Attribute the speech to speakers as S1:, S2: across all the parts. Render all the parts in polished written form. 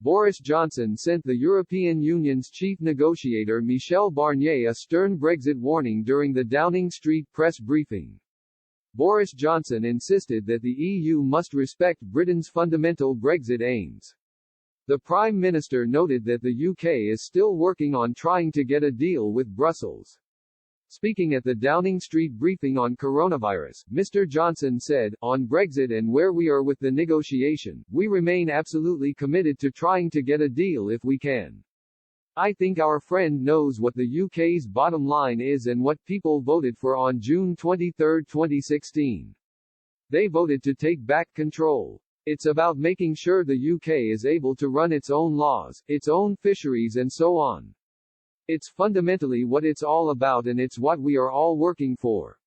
S1: Boris Johnson sent the European Union's chief negotiator Michel Barnier a stern Brexit warning during the Downing Street press briefing. Boris Johnson insisted that the EU must respect Britain's fundamental Brexit aims. The Prime Minister noted that the UK is still working on trying to get a deal with Brussels. Speaking at the Downing Street briefing on coronavirus, Mr. Johnson said, "On Brexit and where we are with the negotiation, we remain absolutely committed to trying to get a deal if we can. I think our friend knows what the UK's bottom line is and what people voted for on June 23, 2016. They voted to take back control. It's about making sure the UK is able to run its own laws, its own fisheries and so on. It's fundamentally what it's all about and it's what we are all working for."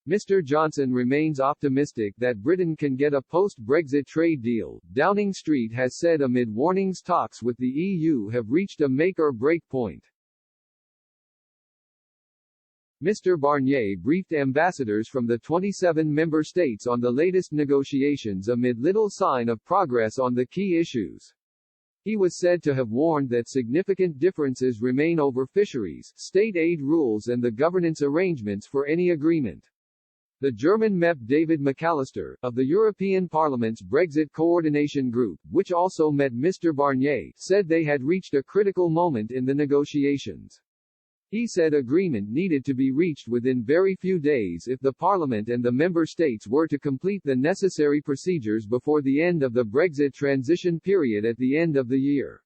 S1: Mr. Johnson remains optimistic that Britain can get a post-Brexit trade deal, Downing Street has said amid warnings talks with the EU have reached a make-or-break point. Mr. Barnier briefed ambassadors from the 27 member states on the latest negotiations amid little sign of progress on the key issues. He was said to have warned that significant differences remain over fisheries, state aid rules and the governance arrangements for any agreement. The German MEP David McAllister, of the European Parliament's Brexit Coordination Group, which also met Mr. Barnier, said they had reached a critical moment in the negotiations. He said agreement needed to be reached within very few days if the Parliament and the member states were to complete the necessary procedures before the end of the Brexit transition period at the end of the year.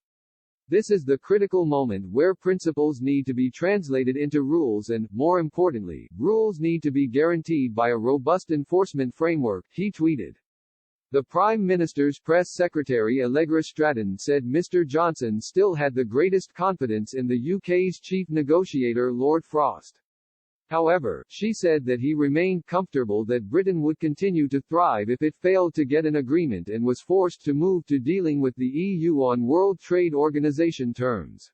S1: This is the critical moment where principles need to be translated into rules and, more importantly, rules need to be guaranteed by a robust enforcement framework, he tweeted. The Prime Minister's press secretary Allegra Stratton said Mr. Johnson still had the greatest confidence in the UK's chief negotiator Lord Frost. However, she said that he remained comfortable that Britain would continue to thrive if it failed to get an agreement and was forced to move to dealing with the EU on World Trade Organization terms.